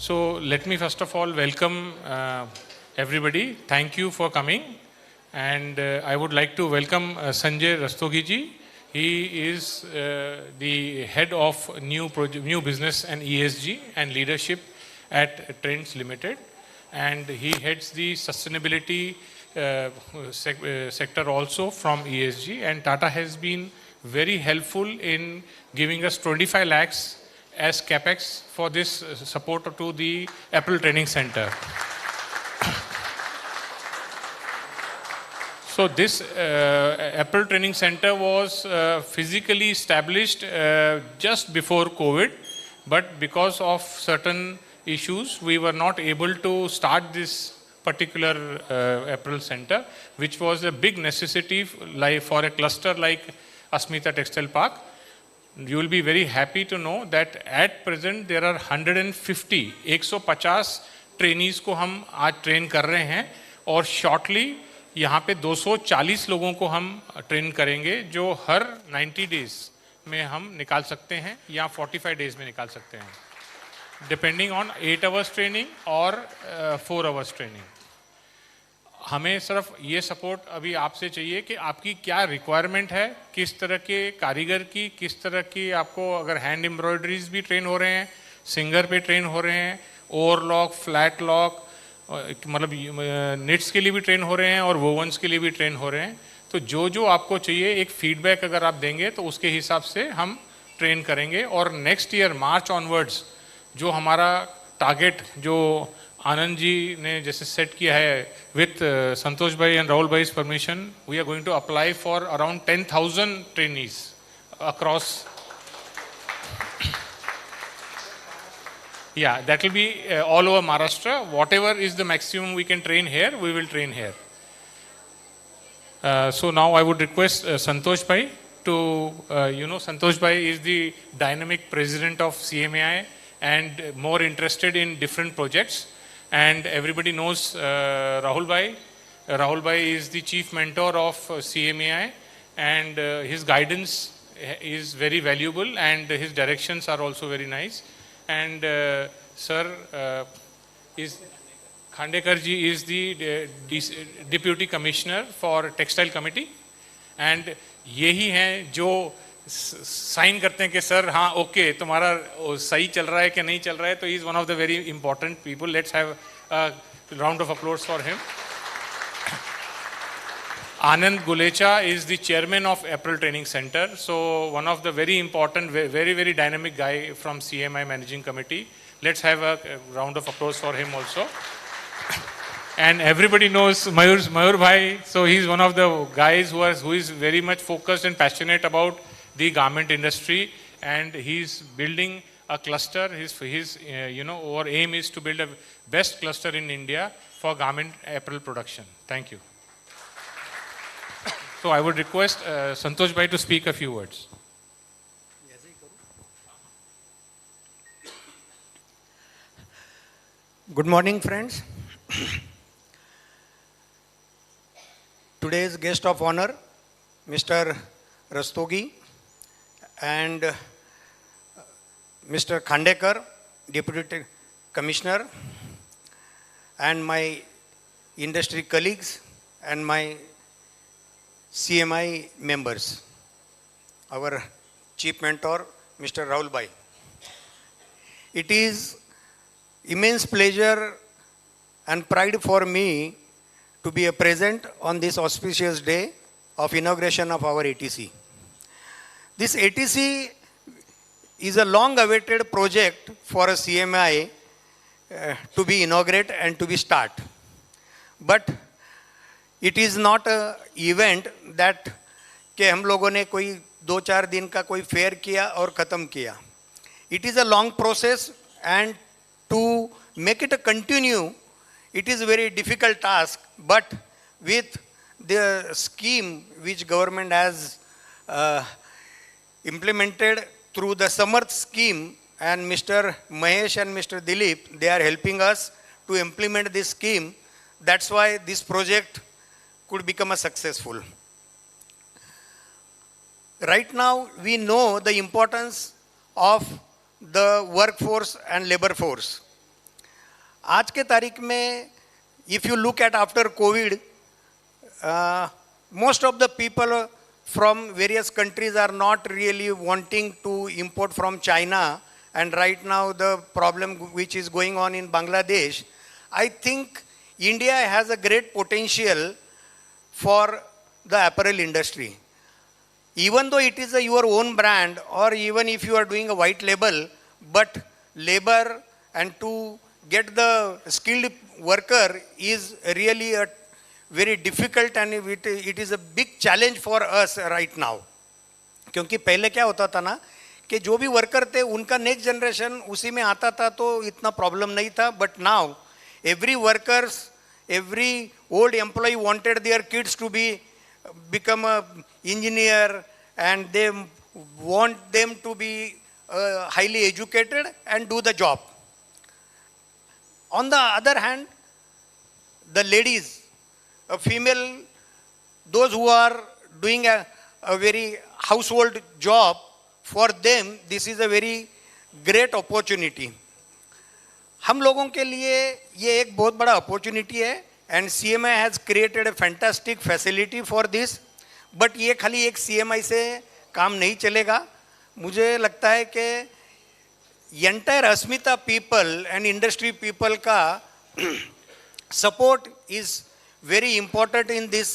So let me first of all welcome everybody. Thank you for coming. And I would like to welcome Sanjay Rastogi ji. He is the head of new business and ESG and leadership at Trends Limited. And he heads the sustainability sector also from ESG. And Tata has been very helpful in giving us 25 lakhs as capex for this support to the Apple Training Center. So this Apple Training Center was physically established just before COVID, but because of certain issues, we were not able to start this particular Apple Center, which was a big necessity for a cluster like Asmita Textile Park. You will be very happy to know that at present there are 150 trainees को हम आज train कर रहे हैं और shortly यहाँ पे 240 लोगों को हम ट्रेन करेंगे जो हर 90 डेज में हम निकाल सकते हैं या 45 डेज में निकाल सकते हैं डिपेंडिंग ऑन 8 आवर्स ट्रेनिंग और 4 आवर्स ट्रेनिंग. हमें सिर्फ ये सपोर्ट अभी आपसे चाहिए कि आपकी क्या रिक्वायरमेंट है, किस तरह के कारीगर की, किस तरह की आपको अगर हैंड एम्ब्रॉयडरीज भी ट्रेन हो रहे हैं, सिंगर पे ट्रेन हो रहे हैं, ओवरलॉक, फ्लैट लॉक, मतलब निट्स के लिए भी ट्रेन हो रहे हैं और वोवन्स के लिए भी ट्रेन हो रहे हैं. तो जो आपको चाहिए एक फीडबैक अगर आप देंगे तो उसके हिसाब से हम ट्रेन करेंगे. और नेक्स्ट ईयर मार्च ऑनवर्ड्स जो हमारा टारगेट जो आनंद जी ने जैसे सेट किया है विथ संतोष भाई एंड राहुल भाई permission, we are going to apply for around 10,000 trainees across. Yeah, that will be all over Maharashtra. Whatever is the maximum we can train here, we will train here. So now I would request Santosh Bhai to, Santosh Bhai is the dynamic president of CMAI and more interested in different projects. And everybody knows Rahul Bhai. Rahul Bhai is the chief mentor of CMAI and his guidance is very valuable and his directions are also very nice. And sir is Khandekar ji is the deputy commissioner for textile committee and यही हैं जो sign करते हैं कि sir हाँ okay तुम्हारा सही चल रहा है कि नहीं चल रहा है. तो he is one of the very important people. Let's have a round of applause for him. Anand Gulecha is the chairman of Apple Training Center. So one of the very important, very, very dynamic guy from CMI Managing Committee. Let's have a round of applause for him also. And everybody knows Mayur Bhai. So he's one of the guys who is very much focused and passionate about the garment industry. And he's building a cluster. Our aim is to build a best cluster in India for garment apparel production. Thank you. So I would request Santosh Bhai to speak a few words. Good morning, friends. Today's guest of honor, Mr. Rastogi and Mr. Khandekar, Deputy Commissioner, and my industry colleagues and my CMI members, our chief mentor, Mr. Rahul Bhai. It is immense pleasure and pride for me to be present on this auspicious day of inauguration of our ATC. This ATC is a long-awaited project for a CMI to be inaugurated and to be start. But it is not an event that कि हम लोगों ने कोई 2-4 दिन का कोई fair किया और ख़त्म किया. It is a long process and to make it a continue, it is a very difficult task. But with the scheme which government has implemented through the Samarth scheme, and Mr. Mahesh and Mr. Dilip, they are helping us to implement this scheme. That's why this project could become a successful. Right now, we know the importance of the workforce and labor force. आज के तारीख में if you look at after COVID, most of the people from various countries are not really wanting to import from China. And right now the problem which is going on in Bangladesh, I think India has a great potential for the apparel industry. Even though it is your own brand, or even if you are doing a white label, but labor and to get the skilled worker is really a very difficult, and it is a big challenge for us right now. क्योंकि पहले क्या होता था ना कि जो भी worker थे उनका नेक्स्ट जनरेशन उसी में आता था तो इतना प्रॉब्लम नहीं था. But now every workers, every old employee wanted their kids to become a engineer, and they want them to be highly educated and do the job. On the other hand, the ladies, a female, those who are doing a very household job, for them this is a very great opportunity. हम लोगों के लिए ये एक बहुत बड़ा opportunity है, and CMI has created a fantastic facility for this. But ये खाली एक CMI से काम नहीं चलेगा. मुझे लगता है कि entire Asmita people and industry people का support is very important in this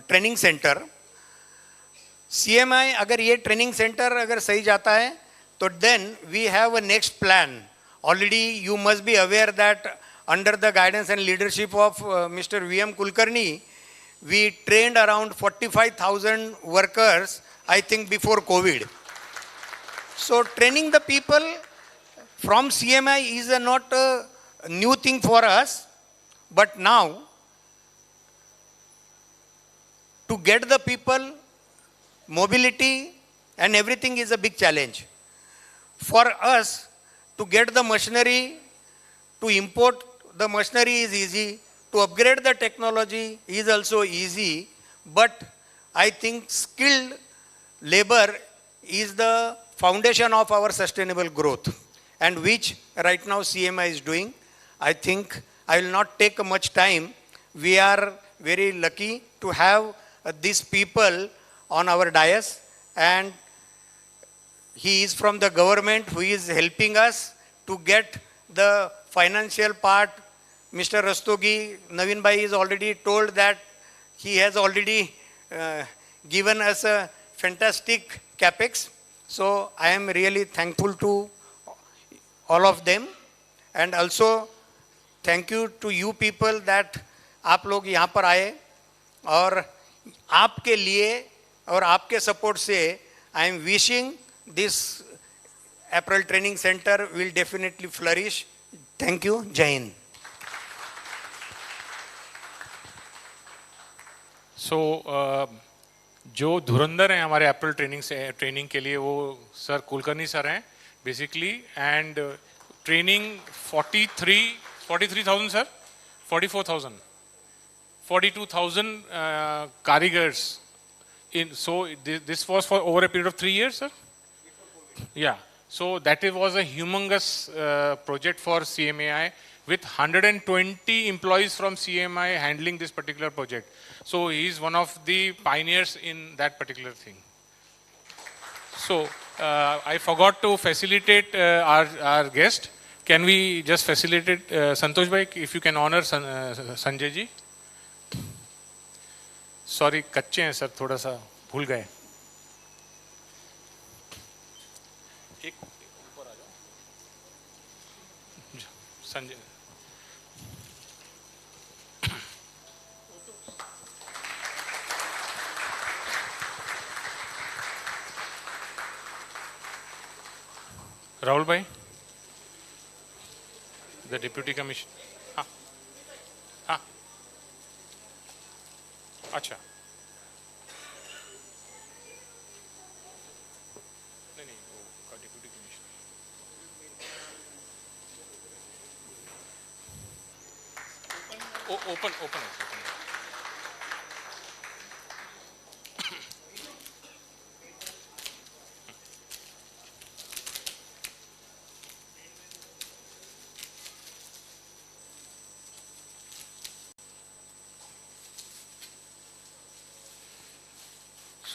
training centre. CMI अगर ये ट्रेनिंग सेंटर अगर सही जाता है तो then we have a next plan. Already you must be aware that under the guidance and leadership of Mr. VM Kulkarni, we trained around 45,000 workers, I think before COVID. So training the people from CMI is not a new thing for us, but now to get the people, mobility and everything is a big challenge. For us to get the machinery, to import the machinery is easy, to upgrade the technology is also easy, but I think skilled labor is the foundation of our sustainable growth, and which right now CMI is doing. I think I will not take much time. We are very lucky to have these people on our dais, and he is from the government who is helping us to get the financial part. Mr. Rastogi, Naveen Bhai is already told that he has already given us a fantastic capex. So I am really thankful to all of them, and also thank you to you people that आप लोग यहाँ पर आए, और आपके लिए और आपके सपोर्ट से I am wishing this apparel training center will definitely flourish. Thank you. Jai Hind. So जो धुरंधर हैं हमारे एप्पल ट्रेनिंग के लिए वो सर कुलकर्णी सर हैं basically, and training 43,000 sir 44,000 42,000 कारीगर्स in. So this was for over a period of 3 years, sir. Yeah, so that was a humongous project for CMAI, with 120 employees from CMI handling this particular project. So he is one of the pioneers in that particular thing. So I forgot to facilitate our guest. Can we just facilitate Santosh Bhai, if you can honor Sanjay ji? Sorry कच्चे हैं sir, थोड़ा सा भूल गए. एक ऊपर आ जाओ संजय. राहुल भाई, द डिप्यूटी कमिश्नर. हाँ हाँ, अच्छा नहीं नहीं, वो deputy commissioner. Open open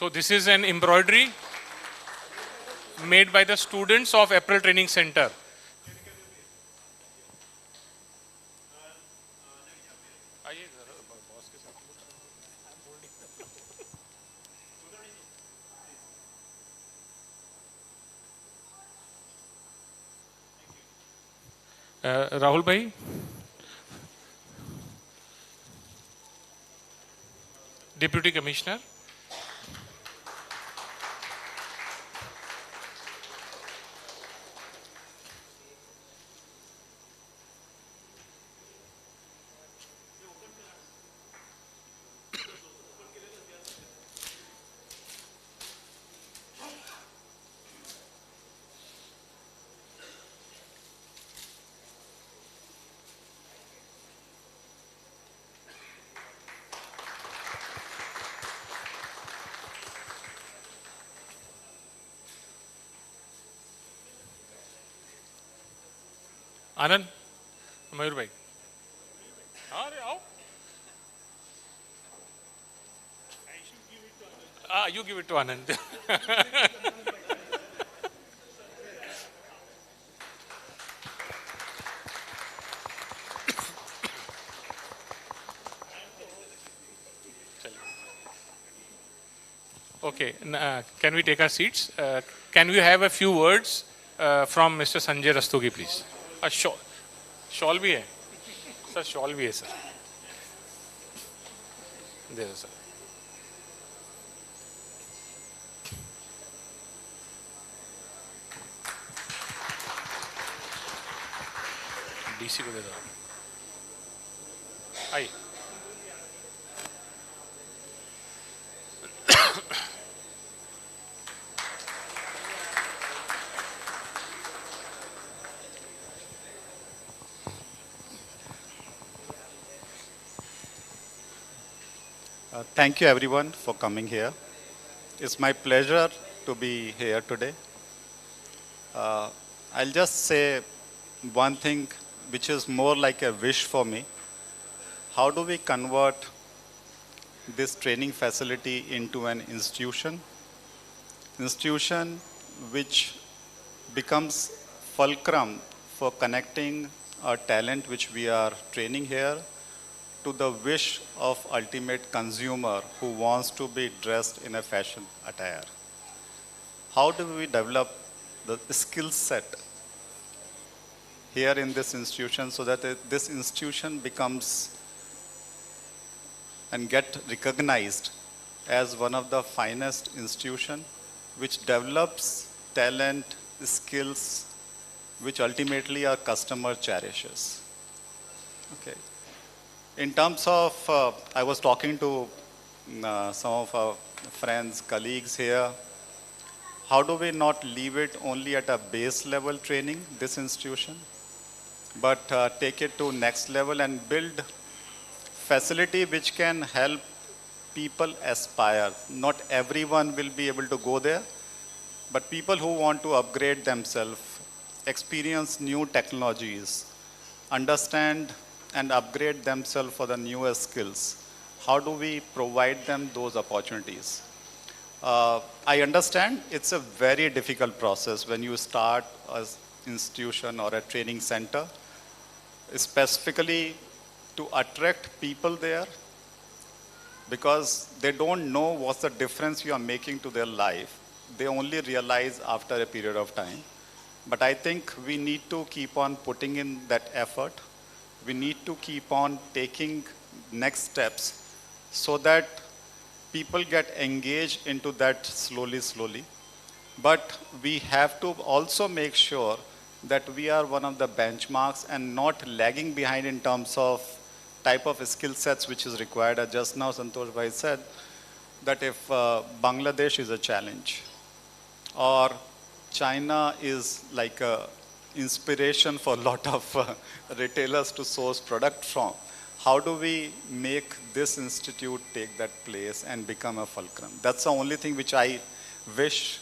So this is an embroidery made by the students of April Training Center. Rahul Bhai, Deputy Commissioner. Anand, Mayur Bhai. अरे आओ. You give it to Anand. Okay, can we take our seats? Can we have a few words from Mr. Sanjay Rastogi, please? Shawl भी है, sir. Shawl भी है, sir. There, sir. DC को दे दो. आई. Thank you everyone for coming here. It's my pleasure to be here today. I'll just say one thing which is more like a wish for me. How do we convert this training facility into an institution? Institution which becomes fulcrum for connecting our talent which we are training here to the wish of ultimate consumer who wants to be dressed in a fashion attire. How do we develop the skill set here in this institution so that this institution becomes and get recognized as one of the finest institution which develops talent, skills, which ultimately our customer cherishes. Okay. In terms of, I was talking to some of our friends, colleagues here. How do we not leave it only at a base level training, this institution, but take it to next level and build facility which can help people aspire. Not everyone will be able to go there, but people who want to upgrade themselves, experience new technologies, understand and upgrade themselves for the newest skills. How do we provide them those opportunities? I understand it's a very difficult process when you start an institution or a training center, specifically to attract people there, because they don't know what's the difference you are making to their life. They only realize after a period of time. But I think we need to keep on putting in that effort. We need to keep on taking next steps so that people get engaged into that slowly. But we have to also make sure that we are one of the benchmarks and not lagging behind in terms of type of skill sets which is required. As just now Santosh Bhai said that if Bangladesh is a challenge or China is like a inspiration for a lot of retailers to source product from, how do we make this institute take that place and become a fulcrum? That's the only thing which I wish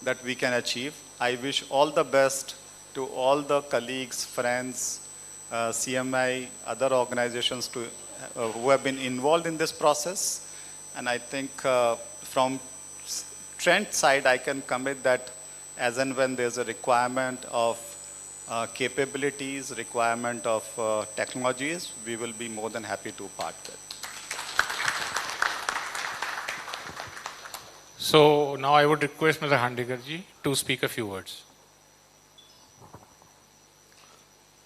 that we can achieve. I wish all the best to all the colleagues, friends, CMI, other organizations who have been involved in this process. And I think from strength side, I can commit that as and when there's a requirement of capabilities, requirement of technologies, we will be more than happy to part with. So now I would request Mr. Handekar ji to speak a few words.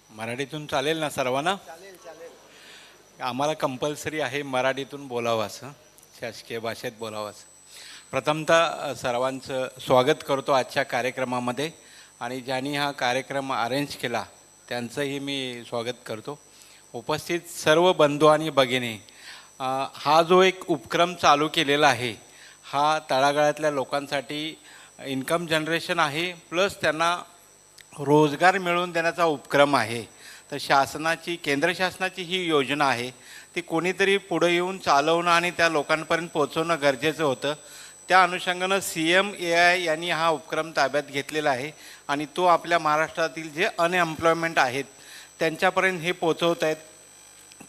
मराठीतून चालेल ना सर्वांना? आम्हाला compulsory आहे मराठीतून बोलावं असं, शासकीय भाषेत बोलावं असं. प्रथमतः सर्वांचं स्वागत करतो आजच्या कार्यक्रमामध्ये आणि ज्यांनी हा कार्यक्रम अरेंज केला त्यांचंही मी स्वागत करतो. उपस्थित सर्व बंधू आणि भगिनी, हा जो एक उपक्रम चालू केलेला आहे हा तळागाळातल्या लोकांसाठी इन्कम जनरेशन आहे, प्लस त्यांना रोजगार मिळवून देण्याचा उपक्रम आहे. तर शासनाची, केंद्र शासनाची ही योजना आहे, ती कोणीतरी पुढे येऊन चालवणं आणि त्या लोकांपर्यंत पोहोचवणं गरजेचं होतं. त्या अनुषंगानं CMAI यांनी हा उपक्रम ताब्यात घेतलेला आहे आणि तो आपल्या महाराष्ट्रातील जे अनएम्प्लॉयमेंट आहेत त्यांच्यापर्यंत हे पोचवत आहेत.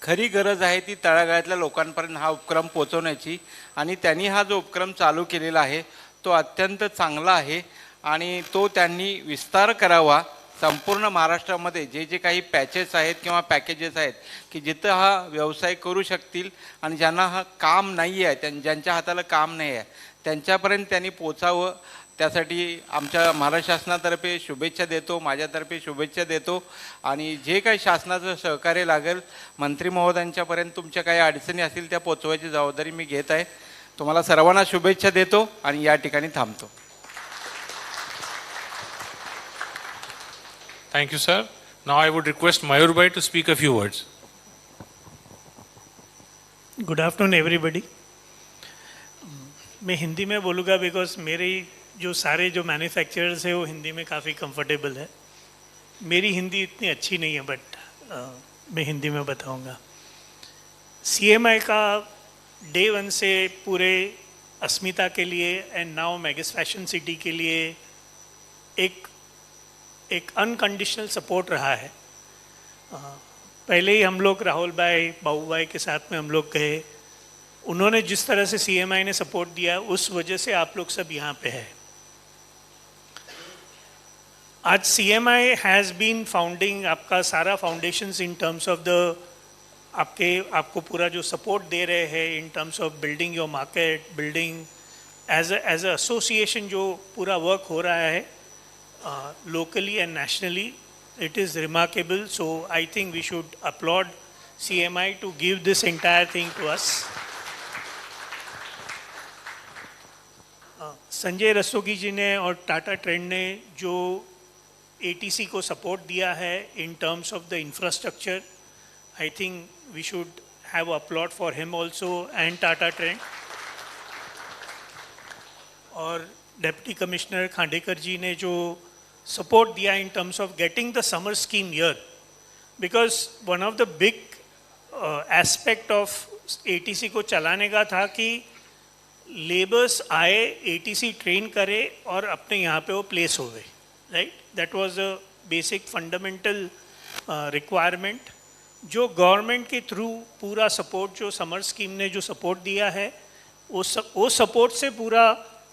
खरी गरज आहे ती तळागाळातल्या लोकांपर्यंत हा उपक्रम पोचवण्याची आणि त्यांनी हा जो उपक्रम चालू केलेला आहे तो अत्यंत चांगला आहे आणि तो त्यांनी विस्तार करावा. संपूर्ण महाराष्ट्रामध्ये जे जे काही पॅचेस आहेत किंवा पॅकेजेस आहेत की जिथं हा व्यवसाय करू शकतील आणि ज्यांना हा काम नाही आहे, ज्यांच्या हाताला काम नाही आहे त्यांच्यापर्यंत त्यांनी पोचावं. त्यासाठी आमच्या महाराष्ट्र शासनातर्फे शुभेच्छा देतो, माझ्यातर्फे शुभेच्छा देतो आणि जे काही शासनाचं सहकार्य लागेल मंत्री महोदयांच्यापर्यंत तुमच्या काही अडचणी असतील त्या पोचवायची जबाबदारी मी घेत आहे. तुम्हाला सर्वांना शुभेच्छा देतो आणि या ठिकाणी थांबतो. Thank you, sir. Now I would request Mayur Bhai to speak a few words. Good afternoon everybody. मैं हिंदी में बोलूँगा बिकॉज मेरे जो सारे जो मैन्युफैक्चरर्स है वो हिंदी में काफ़ी कंफर्टेबल है. मेरी हिंदी इतनी अच्छी नहीं है बट मैं हिंदी में बताऊँगा. CMI का डे 1 से पूरे अस्मिता के लिए एंड नाउ मेगास फैशन सिटी के लिए एक अनकंडीशनल सपोर्ट रहा है. पहले ही हम लोग राहुल भाई, बाबू भाई के साथ में हम लोग गए, उन्होंने जिस तरह से CMI ने सपोर्ट दिया उस वजह से आप लोग सब यहाँ पे है. आज CMI हैज़ बीन फाउंडिंग, आपका सारा foundations in terms of the आपको पूरा जो सपोर्ट दे रहे हैं in terms of building your market, building as a association जो पूरा वर्क हो रहा है locally and nationally, it is remarkable. So I think we should applaud CMI to give this entire thing to us. Sanjay Rastogi जी ने और Tata trend ने जो ATC को सपोर्ट दिया है in terms of the infrastructure, I think we should have applaud for him also and Tata Trend. और deputy commissioner Khandekar जी ने जो सपोर्ट दिया इन terms of getting the summer scheme here, because one of the big aspect of ATC को चलाने का था कि labours आए, ATC ट्रेन करे और अपने यहाँ पे वो प्लेस हो गए. Right, that was a basic fundamental requirement. जो गवर्नमेंट के थ्रू पूरा सपोर्ट जो समर स्कीम ने जो सपोर्ट दिया है वो सपोर्ट से पूरा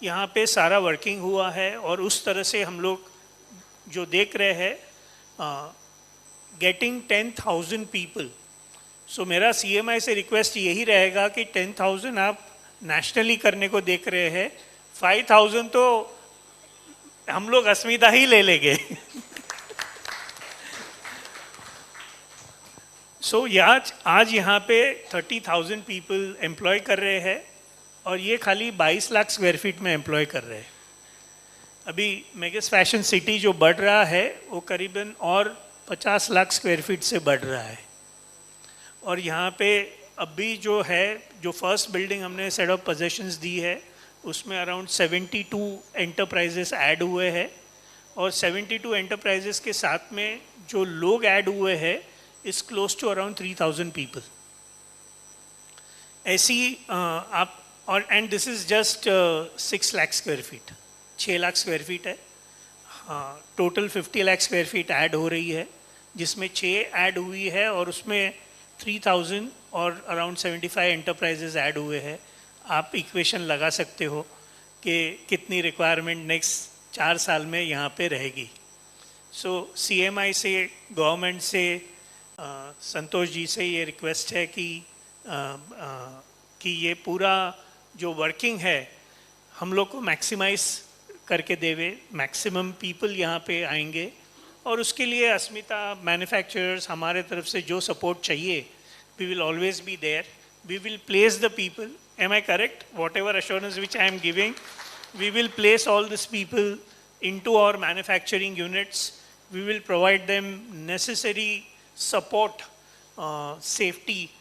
यहाँ पे सारा वर्किंग हुआ है. और उस तरह से हम लोग जो देख रहे हैं गेटिंग 10,000 पीपल. सो मेरा CMI से रिक्वेस्ट यही रहेगा कि 10,000 आप नेशनली करने को देख रहे हैं, 5,000 तो हम लोग अस्मिता ही ले लेंगे. सो आज यहाँ पे 30,000 पीपल एम्प्लॉय कर रहे हैं और ये खाली 22 लाख स्क्वायर फीट में एम्प्लॉय कर रहे हैं. अभी मेगास फैशन सिटी जो बढ़ रहा है वो करीबन और 50 लाख स्क्वायर फीट से बढ़ रहा है. और यहाँ पे अभी जो है, जो फर्स्ट बिल्डिंग हमने सेट ऑफ पोजेशंस दी है उसमें अराउंड 72 एंटरप्राइजेस ऐड हुए हैं और 72 एंटरप्राइजेस के साथ में जो लोग ऐड हुए हैं is close to around 3,000 people. ऐसी आप और and this is just 6 lakh square feet, 6 lakh square feet है. हाँ, total 50 lakh square feet add हो रही है जिसमें 6 ऐड हुई है और उसमें 3,000 और अराउंड 75 एंटरप्राइजेज ऐड हुए हैं. आप इक्वेशन लगा सकते हो. कि कितनी रिक्वायरमेंट नेक्स्ट 4 साल में यहाँ पे रहेगी. सो CMI से, गवर्नमेंट से, संतोष जी से ये रिक्वेस्ट है कि ये पूरा जो वर्किंग है हम लोग को मैक्सिमाइज करके देवे, मैक्सिमम पीपल यहाँ पे आएंगे, और उसके लिए अस्मिता मैन्युफैक्चरर्स हमारे तरफ से जो सपोर्ट चाहिए, we will always be there. We will place the people. Am I correct? Whatever assurance which I am giving, we will place all these people into our manufacturing units. We will provide them necessary support, safety,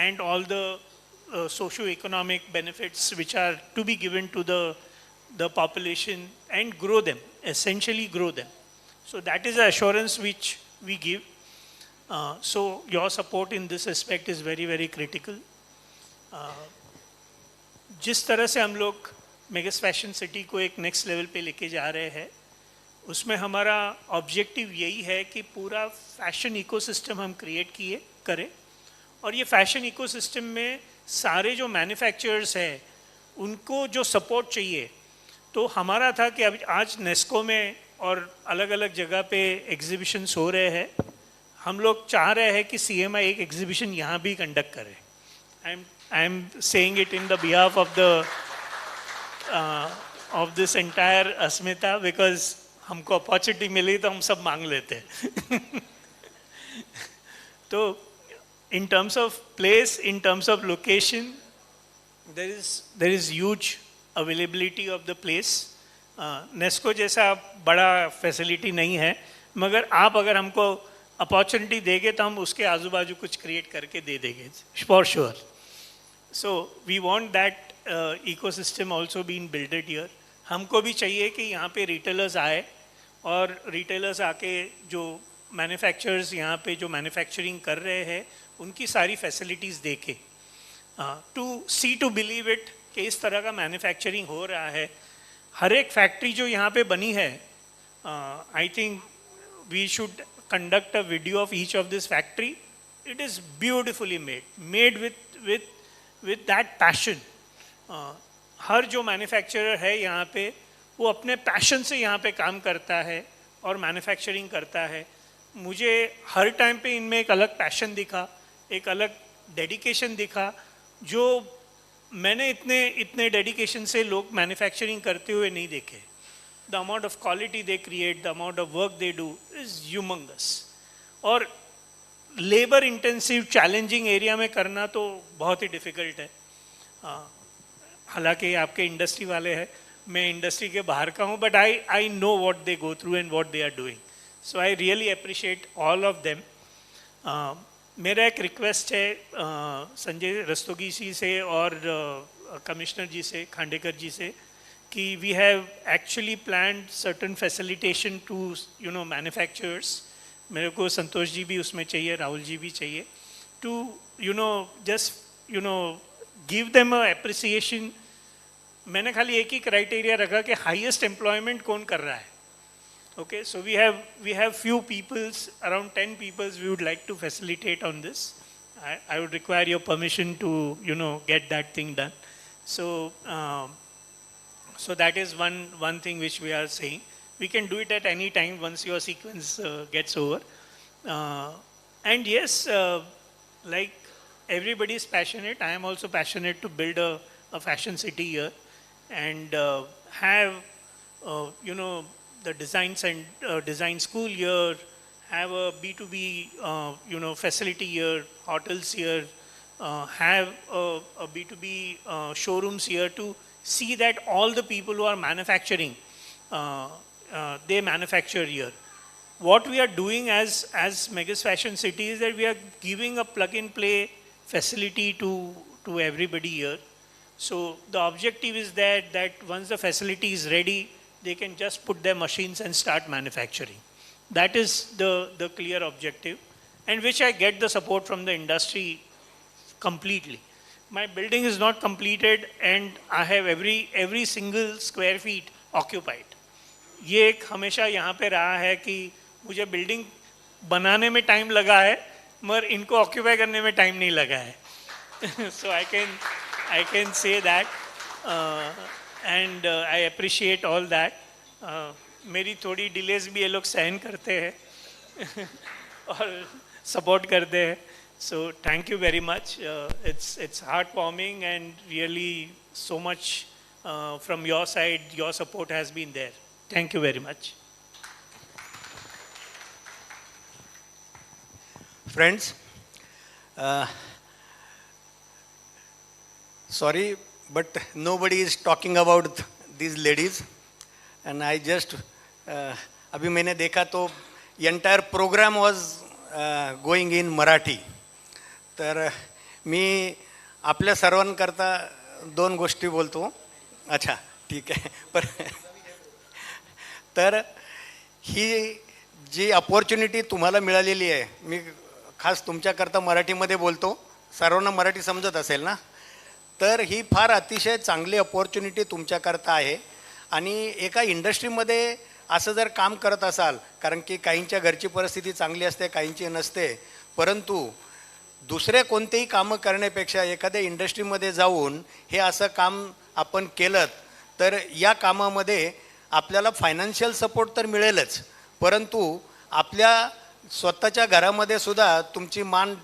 and all the socio-economic benefits which are to be given to the population, and grow them, essentially grow them. So that is the assurance which we give. So your support in this aspect is very, very critical. जिस तरह से हम लोग मेगास fashion city को एक next level पे लेके जा रहे हैं, उसमें हमारा ऑब्जेक्टिव यही है कि पूरा फैशन इकोसिस्टम हम क्रिएट करें, और ये फैशन इकोसिस्टम में सारे जो मैन्युफैक्चरर्स हैं उनको जो सपोर्ट चाहिए. तो हमारा था कि अभी आज नेस्को में और अलग अलग जगह पे एग्जीबिशंस हो रहे हैं. हम लोग चाह रहे हैं कि CMI एक एग्जीबिशन यहाँ भी कंडक्ट करे. I am saying it in the behalf of this entire Asmita, because हमको अपॉर्चुनिटी मिली तो हम सब मांग लेते हैं. तो in terms of place, in terms of location, there is huge availability of the place. Nesco जैसा बड़ा फैसिलिटी नहीं है, मगर आप अगर हमको अपॉर्चुनिटी देंगे तो हम उसके आजू बाजू कुछ क्रिएट करके दे देंगे, for sure. So we want that ecosystem also been builded here. हमको भी चाहिए कि यहाँ पे रिटेलर्स आए, और रिटेलर्स आके जो मैन्युफैक्चरर्स यहाँ पे जो मैन्युफैक्चरिंग कर रहे हैं उनकी सारी फैसिलिटीज़ देखे, to see to believe it कि इस तरह का मैन्युफैक्चरिंग हो रहा है. हर एक फैक्ट्री जो यहाँ पे बनी है, I think we should conduct a video of each of this factory. It is beautifully made with that passion. हर जो मैन्युफैक्चरर है यहाँ पे वो अपने पैशन से यहाँ पे काम करता है और मैन्युफैक्चरिंग करता है. मुझे हर टाइम पे इनमें एक अलग पैशन दिखा, एक अलग डेडिकेशन दिखा, जो मैंने इतने डेडिकेशन से लोग मैन्युफैक्चरिंग करते हुए नहीं देखे. The amount of quality they create, the amount of work they do is humongous. और लेबर इंटेंसिव चैलेंजिंग एरिया में करना तो बहुत ही डिफ़िकल्ट है. हालांकि आपके इंडस्ट्री वाले हैं, मैं इंडस्ट्री के बाहर का हूँ, but I know what they go through and what they are doing. So I really appreciate all of them. मेरा एक रिक्वेस्ट है संजय रस्तोगी जी से और कमिश्नर जी से, खांडेकर जी से, कि we have actually planned certain facilitation to manufacturers. मेरे को संतोष जी भी उसमें चाहिए, राहुल जी भी चाहिए, to just give them a appreciation. मैंने खाली एक ही क्राइटेरिया रखा कि हाईएस्ट एम्प्लॉयमेंट कौन कर रहा है. Okay, so we have few peoples, around 10 peoples we would like to facilitate on this. I would require your permission to get that thing done. So that is one thing which we are saying. We can do it at any time once your sequence gets over. And yes, like everybody is passionate, I am also passionate to build a fashion city here, and have the design school here, have a B2B facility here, hotels here, have a B2B showrooms here, to see that all the people who are manufacturing, they manufacture here. What we are doing as Megas Fashion City is that we are giving a plug-and-play facility to everybody here. So the objective is that once the facility is ready, they can just put their machines and start manufacturing. That is the clear objective, and which I get the support from the industry completely. My building is not completed and I have every single square feet occupied. ये एक हमेशा यहाँ पे रहा है कि मुझे building बनाने में टाइम लगा है, मगर इनको ऑक्यूपाई करने में टाइम नहीं लगा है. So I can say that, and I appreciate all that. मेरी थोड़ी delays भी ये लोग सहन करते हैं और support करते हैं. So thank you very much. It's heartwarming and really so much from your side. Your support has been there. Thank you very much. Friends, sorry, but nobody is talking about these ladies. And I just, अभी मैंने देखा तो entire program was going in Marathi. तर मी आपल्या सर्वांकरता दोन गोष्टी बोलतो. अच्छा, ठीक आहे. तर ही जी अपॉर्च्युनिटी तुम्हाला मिळालेली आहे, मी खास तुमच्याकरता मराठीमध्ये बोलतो, सर्वांना मराठी समजत असेल ना, तर ही फार अतिशय चांगली अपॉर्च्युनिटी तुमच्याकरता आहे. आणि एका इंडस्ट्रीमध्ये असं जर काम करत असाल, कारण की काहींच्या घरची परिस्थिती चांगली असते, काहींची नसते, परंतु दुसरे कोणतेही कामं करण्यापेक्षा एखाद्या इंडस्ट्रीमध्ये जाऊन हे असं काम आपण केलं तर या कामामध्ये आपल्याला फायनान्शियल सपोर्ट तर मिळेलच, परंतु आपल्या स्वतःच्या घरामध्ये सुद्धा तुमची मान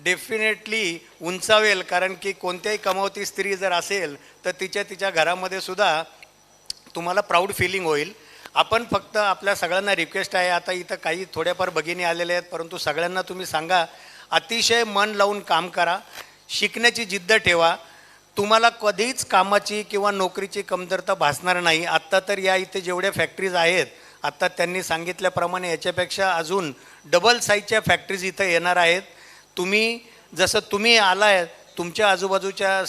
डेफिनेटली उंचावेल. कारण की कोणत्याही कमावती स्त्री जर असेल तर तिच्या घरामध्ये सुद्धा तुम्हाला प्राऊड फिलिंग होईल. आपण फक्त आपल्या सगळ्यांना रिक्वेस्ट आहे, आता इथं काही थोड्याफार भगिनी आलेल्या आहेत, परंतु सगळ्यांना तुम्ही सांगा, अतिशय मन लावून काम करा, शिकण्याची जिद्द ठेवा, तुम्हाला कधीच कामाची किंवा नोकरीची कमतरता भासणार नाही. आत्ता तर या इथे जेवढ्या फॅक्टरीज आहेत, आत्ता त्यांनी सांगितल्याप्रमाणे याच्यापेक्षा अजून डबल साईजच्या फॅक्टरीज इथं येणार आहेत. तुम्ही आलाय, तुमच्या आजूबाजूच्या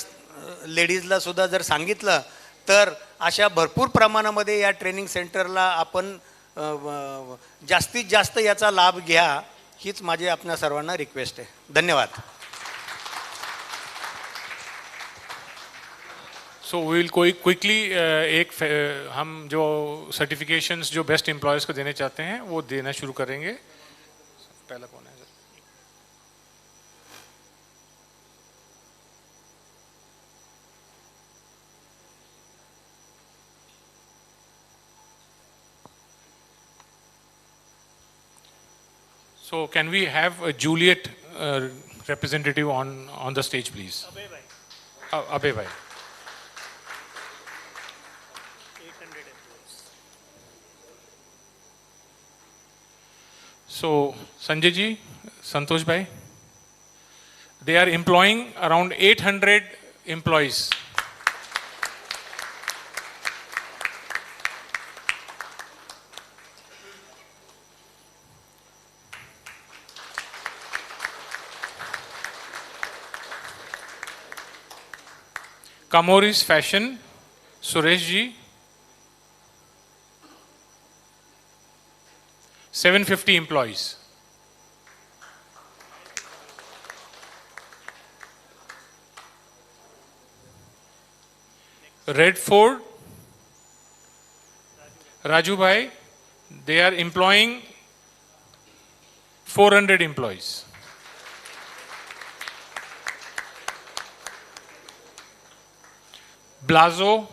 लेडीजला सुद्धा जर सांगितलं तर अशा भरपूर प्रमाणामध्ये या ट्रेनिंग सेंटरला आपण जास्तीत जास्त याचा लाभ घ्या, हीच माझी आपल्या सर्वांना रिक्वेस्ट आहे. धन्यवाद. सो विल कोई क्विकली एक हम जो सर्टिफिकेशंस जो बेस्ट एम्प्लॉयज़ को देने चाहते हैं वो देना शुरू करेंगे. पहला कौन है? So can we have a Juliet representative on the stage, please? Abhay bhai. Abhay bhai. 800 employees. So Sanjay ji, Santosh bhai, they are employing around 800 employees. Kamoris Fashion, Suresh ji, 750 employees. Redford, Raju bhai, they are employing 400 employees. Blazo,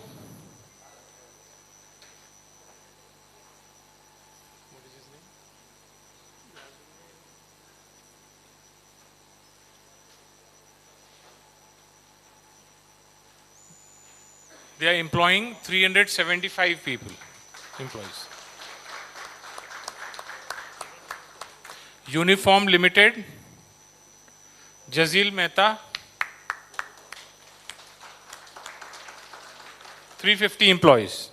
they are employing 375 people, employees. Uniform Limited, Jazil Mehta, 350 employees.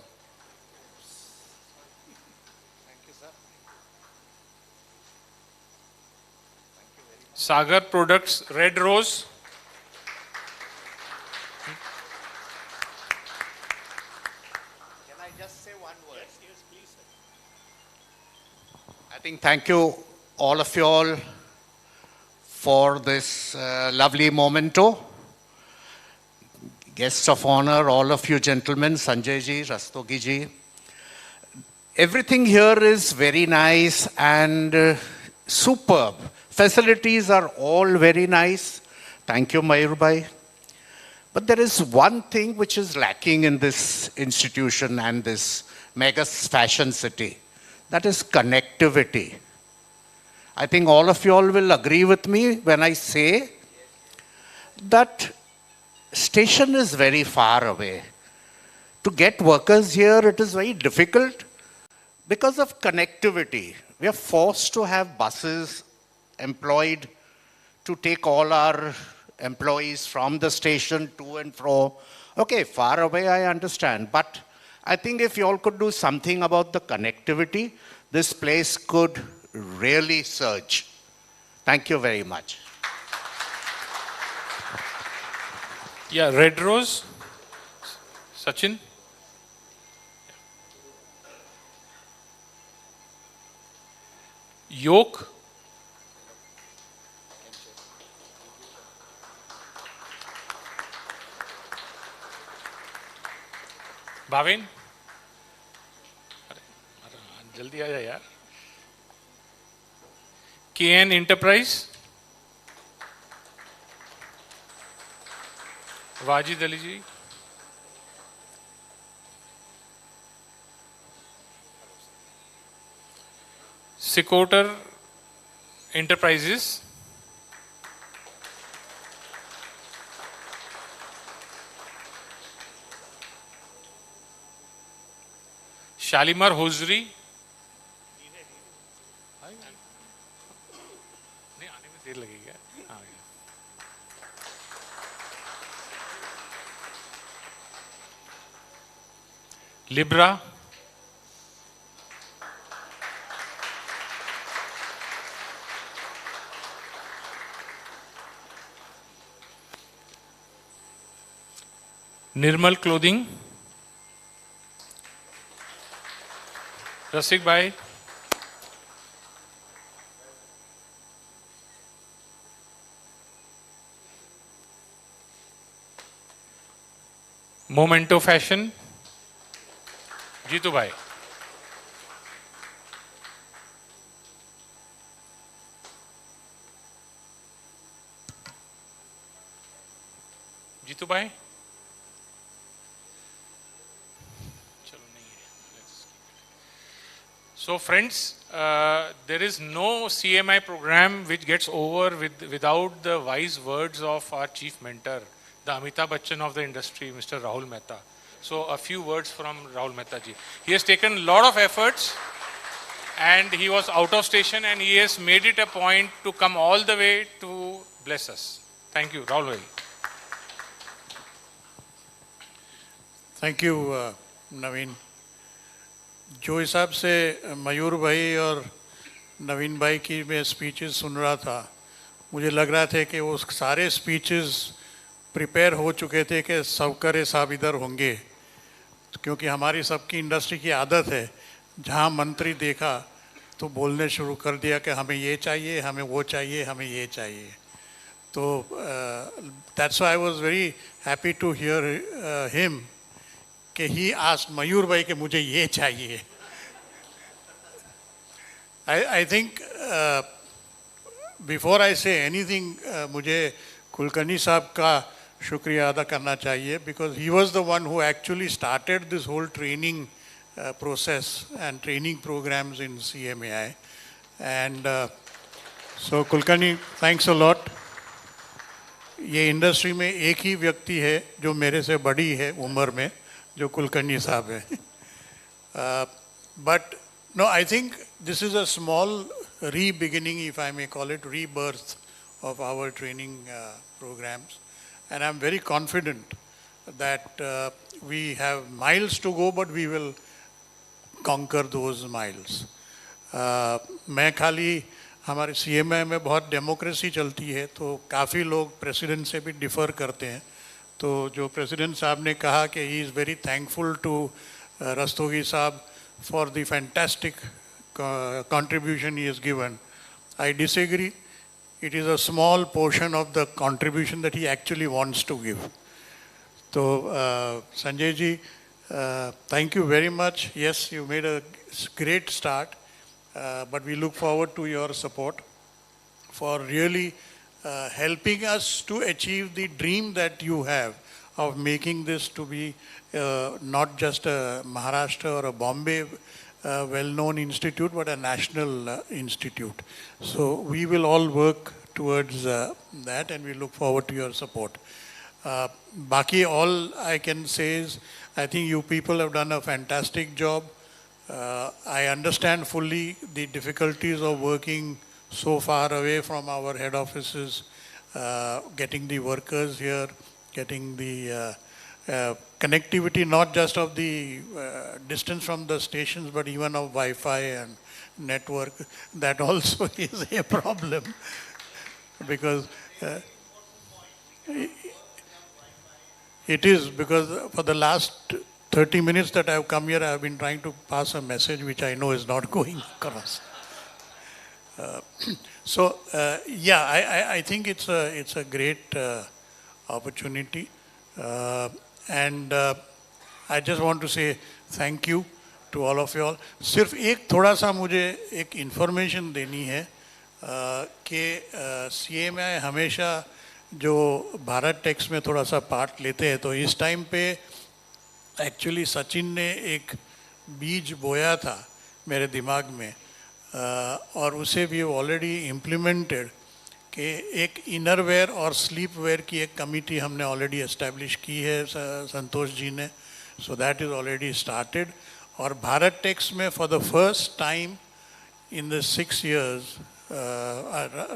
Sagar Products, Red Rose, Can I just say one word? Yes, please, sir. I think thank you, all of you all, for this lovely memento. Guests of honor, all of you gentlemen, Sanjay ji, Rastogi ji. Everything here is very nice and superb. Facilities are all very nice. Thank you, Mayur bhai. But there is one thing which is lacking in this institution and this mega fashion city. That is connectivity. I think all of you all will agree with me when I say that station is very far away. To get workers here, it is very difficult because of connectivity. We are forced to have buses employed to take all our employees from the station to and fro. Okay, far away, I understand. But I think if you all could do something about the connectivity, this place could really surge. Thank you very much. Yeah, Red Rose. Sachin. Yoke. Bhavin जल्दी आ जा यार KN Enterprise Wajid Ali जी Secoter Enterprises Shalimar hosiery नहीं आने में देर लगेगी हाँ Libra निर्मल clothing रसिक भाई memento fashion Jitu भाई जीतू भाई So friends, there is no CMI program which gets over without the wise words of our chief mentor, the Amitabh Bachchan of the industry, Mr. Rahul Mehta. So a few words from Rahul Mehta ji. He has taken a lot of efforts and he was out of station and he has made it a point to come all the way to bless us. Thank you, Rahul bhai. Thank you, Naveen. जो हिसाब से मयूर भाई और नवीन भाई की मैं speeches सुन रहा था मुझे लग रहा था कि वो सारे स्पीचेस प्रिपेयर हो चुके थे कि सबकरे साहब इधर होंगे क्योंकि हमारी सबकी इंडस्ट्री की आदत है जहाँ मंत्री देखा तो बोलने शुरू कर दिया कि हमें ये चाहिए हमें वो चाहिए हमें ये चाहिए तो that's why I was very happy to hear him कि ही आस्क्ड मयूर भाई कि मुझे ये चाहिए I think before I say anything मुझे कुलकर्णी साहब का शुक्रिया अदा करना चाहिए because he was the one who actually started this whole training process and training programs in CMAI and so Kulkarni thanks a lot ये इंडस्ट्री में एक ही व्यक्ति है जो मेरे से बड़ी है उम्र में जो कुलकर्णी साहब है but no I think this is a small re-beginning if I may call it rebirth of our training programs and I'm very confident that we have miles to go but we will conquer those miles. मैं खाली हमारे CMI में बहुत democracy चलती है तो काफ़ी लोग प्रेसिडेंट से भी डिफ़र करते हैं तो जो प्रेसिडेंट साहब ने कहा कि he is very thankful to Rastogi साहब for the fantastic contribution he has given. I disagree. It is a small portion of the contribution that he actually wants to give. So Sanjay ji, thank you very much. Yes, you made a great start, but we look forward to your support for really helping us to achieve the dream that you have of making this to be not just a Maharashtra or a Bombay well-known institute, but a national institute. So we will all work towards that, and we look forward to your support. Baki, all I can say is, I think you people have done a fantastic job. I understand fully the difficulties of working so far away from our head offices, getting the workers here, getting the connectivity, not just of the distance from the stations, but even of Wi-Fi and network. That also is a problem because it is, because for the last 30 minutes that I've come here, I've been trying to pass a message which I know is not going across. I think it's a great opportunity. And I just want to say thank you to all of you all. सिर्फ एक थोड़ा सा मुझे एक information देनी है कि CMI हमेशा जो भारत टेक्स में थोड़ा सा पार्ट लेते हैं, तो इस टाइम पे एक्चुअली सचिन ने एक बीज बोया था मेरे दिमाग में, और उसे भी ऑलरेडी इम्प्लीमेंटेड कि एक इनर वेयर और स्लीप वेयर की एक कमिटी हमने ऑलरेडी एस्टेब्लिश की है संतोष जी ने. So that is already started. और भारत टेक्स में for the first time in the 6 years,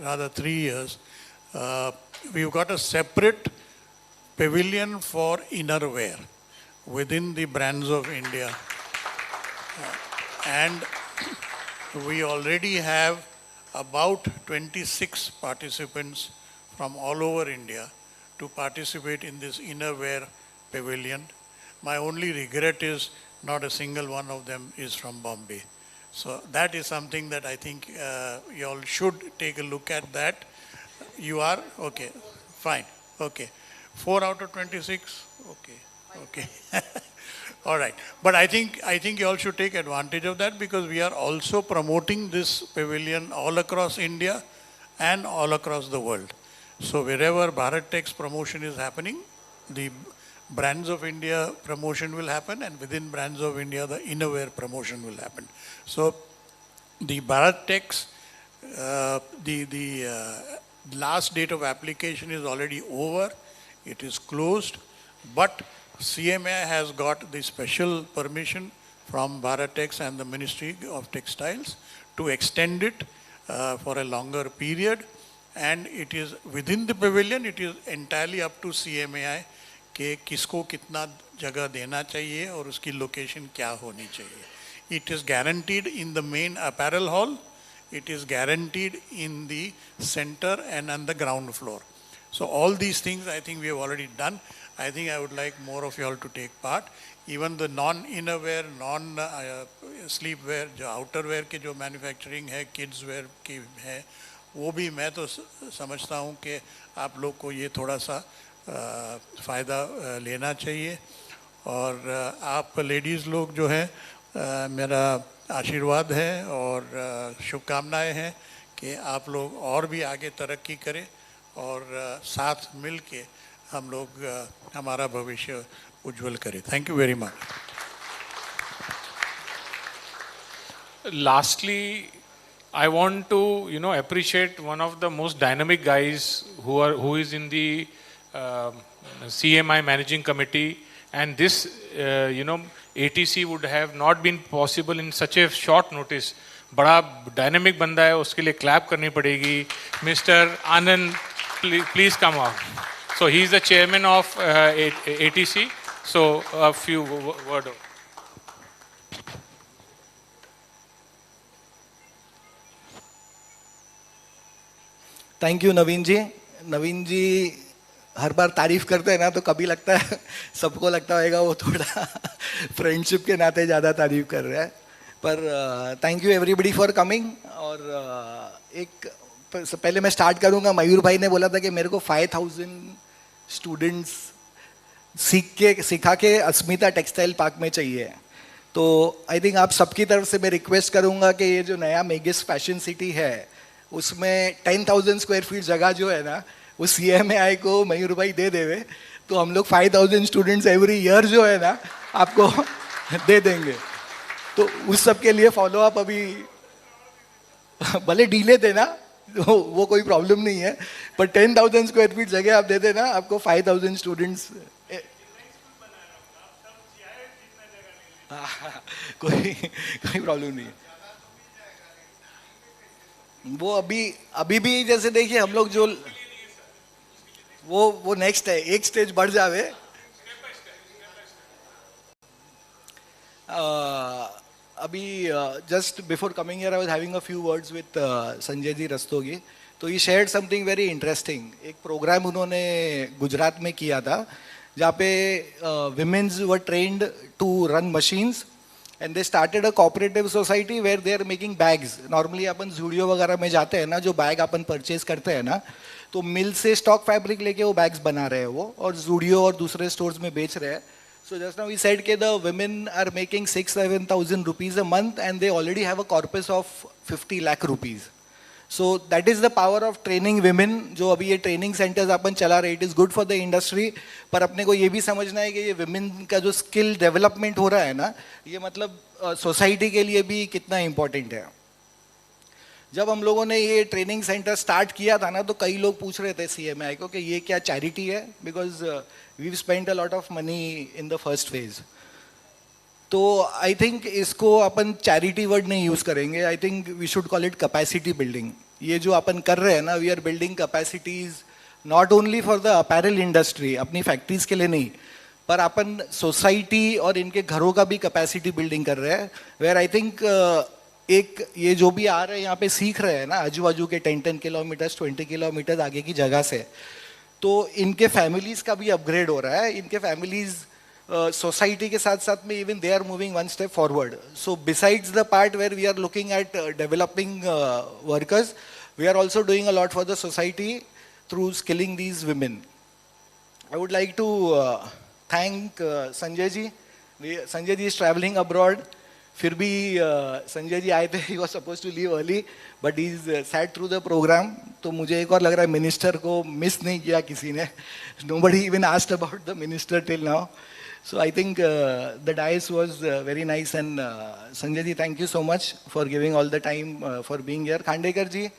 rather 3 years, we've got a separate pavilion for inner wear within the Brands of India. And we already have about 26 participants from all over India to participate in this inner wear pavilion. My only regret is not a single one of them is from Bombay. So that is something that I think you all should take a look at that. You are? Okay, fine, okay. 4 out of 26? Okay. All right. But I think you all should take advantage of that, because we are also promoting this pavilion all across India and all across the world. So wherever Bharat Tech's promotion is happening, the Brands of India promotion will happen, and within Brands of India, the innerwear promotion will happen. So the Bharat Tech's, the last date of application is already over. It is closed, but CMA has got the special permission from Bharat and the Ministry of Textiles to extend it for a longer period, and it is within the pavilion. It is entirely up to CMAI कि किसको कितना जगह देना चाहिए और उसकी location क्या होनी चाहिए. It is guaranteed in the main apparel hall. It is guaranteed in the center and on the ground floor. So all these things I think we have already done. I think I would like more of you all to take part. Even the non-innerwear, non-sleepwear, जो outerwear के जो manufacturing है, kids wear की है, वो भी मैं तो समझता हूँ कि आप लोग को ये थोड़ा सा फ़ायदा लेना चाहिए. और आप लेडीज़ लोग जो हैं, मेरा आशीर्वाद है और शुभकामनाएं हैं कि आप लोग और भी आगे तरक्की करें और साथ मिल के हम लोग हमारा भविष्य उज्जवल करें. Thank you very much. Lastly, I want to appreciate one of the most dynamic guys who is in the CMI managing committee, and this ATC would have not been possible in such a short notice. बड़ा dynamic बंदा है, उसके लिए clap करनी पड़ेगी. Mister Anand, please come out. So he is the chairman of ATC. So a few word. Thank you Naveen ji. Naveen ji हर बार तारीफ करते हैं ना, तो कभी लगता है सबको लगता होगा वो थोड़ा फ्रेंडशिप के नाते ज़्यादा तारीफ कर रहे हैं. पर thank you everybody for coming. और एक पहले मैं स्टार्ट करूंगा. मयूर भाई ने बोला था कि मेरे को 5000 स्टूडेंट्स सिखा के अस्मिता टेक्सटाइल पार्क में चाहिए. तो आई थिंक आप सबकी तरफ से मैं रिक्वेस्ट करूंगा कि ये जो नया मेगिस फैशन सिटी है, उसमें 10,000 स्क्वायर फीट जगह जो है ना, वो CMAI को मयूर भाई दे देवे, तो हम लोग 5,000 स्टूडेंट्स एवरी ईयर जो है ना आपको दे देंगे। तो उस सब के लिए फॉलो अप अभी भले डीले देना तो वो कोई प्रॉब्लम नहीं है, पर 10,000 स्क्वायर फीट जगह आप दे देना, आपको 5,000 स्टूडेंट्स कोई प्रॉब्लम नहीं है। वो अभी भी जैसे देखिए हम लोग जो वो नेक्स्ट है, एक स्टेज बढ़ जावे। अभी just before coming here I was having a few words with Sanjay ji Rastogi, तो he shared something very interesting. एक प्रोग्राम उन्होंने गुजरात में किया था जहाँ पे women's were trained to run machines and they started a cooperative society where they are making bags. Normally अपन जूडियो वगैरह में जाते हैं ना, जो बैग अपन परचेज करते हैं ना, तो मिल से स्टॉक फैब्रिक लेके वो बैग्स बना रहे हैं वो, और जूडियो और दूसरे स्टोर्स में बेच रहे हैं। So just now we said that the women are making 6,000-7,000 rupees a month and they already have a corpus of 50 lakh rupees. So that is the power of training women. जो अभी ये training centers अपन चला रहे, it is good for the industry, पर अपने को ये भी समझना है कि ये women का जो skill development हो रहा है ना, ये मतलब society के लिए भी कितना important है। जब हम लोगों ने ये ट्रेनिंग सेंटर स्टार्ट किया था ना, तो कई लोग पूछ रहे थे CMI को कि ये क्या चैरिटी है, because we spend a lot of money in the first phase. तो आई थिंक इसको अपन चैरिटी वर्ड नहीं यूज़ करेंगे, I think we should call it capacity building. ये जो अपन कर रहे हैं ना, we are building capacities not only for the apparel industry, अपनी फैक्ट्रीज के लिए नहीं, पर अपन सोसाइटी और इनके घरों का भी कैपेसिटी बिल्डिंग कर रहे हैं। वेयर आई थिंक एक ये जो भी आ रहे हैं यहाँ पे सीख रहे हैं ना, आजू बाजू के 10 किलोमीटर्स 20 किलोमीटर्स आगे की जगह से, तो इनके फैमिलीज का भी अपग्रेड हो रहा है। इनके फैमिलीज सोसाइटी के साथ साथ में even they are moving one step forward. So besides the part where we are looking at developing workers, we are also doing a lot for the society through skilling these women. I would like to thank Sanjay ji. Sanjay ji is travelling abroad, फिर भी संजय जी आए थे, he was suppose to leave early but he is sat through the programme. तो मुझे एक और लग रहा है मिनिस्टर को मिस नहीं किया किसी ने, nobody even asked about the minister till now. So I think the dais was very nice and Sanjay ji thank you so much for giving all the time for being here. Khandekar ji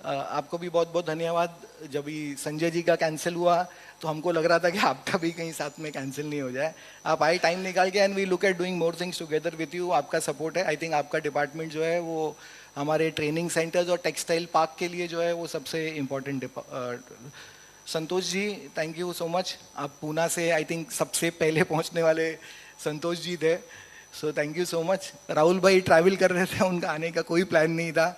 आपको भी बहुत बहुत धन्यवाद। जब भी संजय जी का कैंसिल हुआ तो हमको लग रहा था कि आपका भी कहीं साथ में कैंसिल नहीं हो जाए, आप आए टाइम निकाल के, and we look at doing more things together with you. आपका सपोर्ट है, आई थिंक आपका डिपार्टमेंट जो है वो हमारे ट्रेनिंग सेंटर्स और टेक्सटाइल पार्क के लिए जो है वो सबसे important. Santosh ji thank you so much, आप पूना से आई थिंक सबसे पहले पहुंचने वाले संतोष जी थे, so thank you so much. Rahul भाई ट्रैवल कर रहे थे, उनका आने का कोई प्लान नहीं था,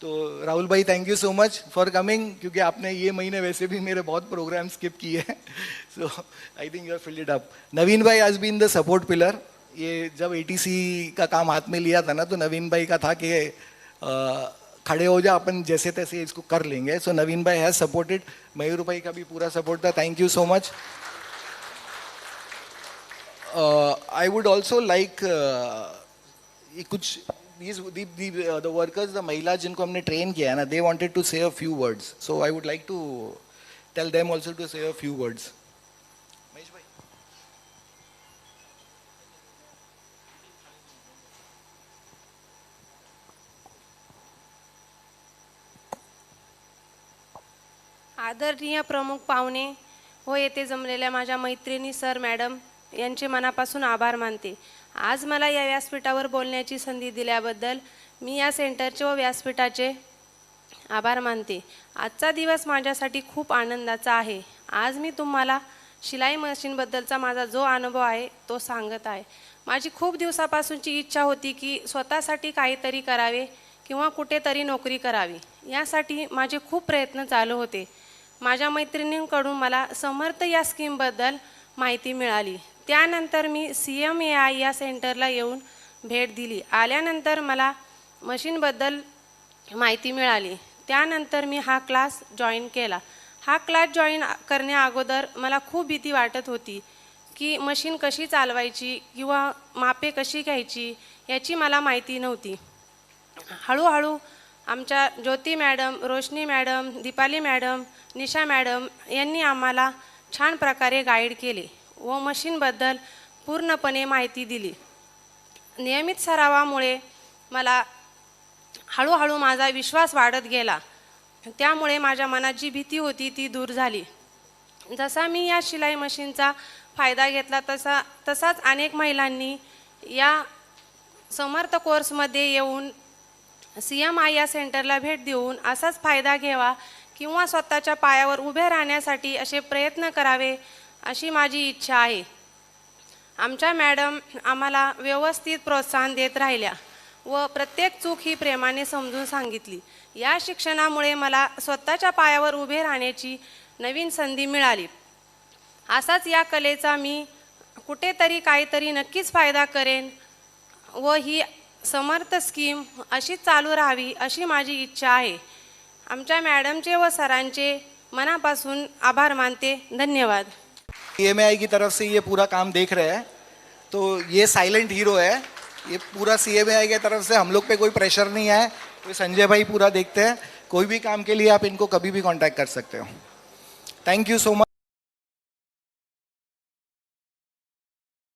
तो राहुल भाई thank you so much for coming, क्योंकि आपने ये महीने वैसे भी मेरे बहुत प्रोग्राम स्किप किए हैं, so I think you are filled it up. Naveen भाई has been the support pillar. ये जब ATC का काम हाथ में लिया था ना, तो नवीन भाई का था कि खड़े हो जा, अपन जैसे तैसे इसको कर लेंगे। सो नवीन भाई हैज सपोर्टेड, मयूर भाई का भी पूरा सपोर्ट था, thank you so much. I would also like कुछ the workers, the महिला जिनको हमने ट्रेन किया है ना, they wanted to say a few words, so I would like to tell them also to say a few words. Mahesh भाई, आदरणीय प्रमुख पाहुणे व येथे जमलेल्या माझ्या मैत्रिणी सर मॅडम यांचे मनापासून आभार मानते। आज मला या व्यासपीठावर बोलण्याची संधी दिल्याबद्दल मी या सेंटरचे व व्यासपीठाचे आभार मानते। आजचा दिवस माझ्यासाठी खूप आनंदाचा आहे। आज मी तुम्हाला शिलाई मशीनबद्दलचा माझा जो अनुभव आहे तो सांगत आहे। माझी खूप दिवसापासूनची इच्छा होती की स्वतःसाठी काहीतरी करावे किंवा कुठेतरी नोकरी करावी, यासाठी माझे खूप प्रयत्न चालू होते। माझ्या मैत्रिणींकडून मला समर्थ या स्कीमबद्दल माहिती मिळाली, त्यानंतर मी CMAI या सेंटरला येऊन भेट दिली। आल्यानंतर मला मशीनबद्दल माहिती मिळाली, त्यानंतर मी हा क्लास जॉईन केला। हा क्लास जॉईन करण्या अगोदर मला खूप भीती वाटत होती की मशीन कशी चालवायची किंवा मापे कशी घ्यायची याची मला माहिती नव्हती। हळूहळू आमच्या ज्योती मॅडम, रोशनी मॅडम, दीपाली मॅडम, निशा मॅडम यांनी आम्हाला छान प्रकारे गाईड केले व मशीनबद्दल पूर्णपणे माहिती दिली. नियमित सरावामुळे मला हळूहळू माझा विश्वास वाढत गेला. त्यामुळे माझ्या मनात जी भीती होती ती दूर झाली. जसा मी या शिलाई मशीनचा फायदा घेतला तसाच अनेक महिलांनी या समर्थ कोर्समध्ये येऊन CMI या सेंटरला भेट देऊन असाच फायदा घ्यावा किंवा स्वतःच्या पायावर उभे राहण्यासाठी असे प्रयत्न करावे अशी माझी इच्छा आहे. आमच्या मॅडम आम्हाला व्यवस्थित प्रोत्साहन देत राहिल्या व प्रत्येक चूक ही प्रेमाने समजून सांगितली. या शिक्षणामुळे मला स्वतःच्या पायावर उभे राहण्याची नवीन संधी मिळाली. असाच या कलेचा मी कुठेतरी काहीतरी नक्कीच फायदा करेन व ही समर्थ स्कीम अशीच चालू राहावी अशी माझी इच्छा आहे. आमच्या मॅडमचे व सरांचे मनापासून आभार मानते. धन्यवाद. CMI की तरफ से ये पूरा काम देख रहे हैं तो ये साइलेंट हीरो है. ये पूरा CMI की तरफ से हम लोग पे कोई प्रेशर नहीं है. ये संजय भाई पूरा देखते हैं. कोई भी काम के लिए आप इनको कभी भी कांटेक्ट कर सकते हो. Thank you so much.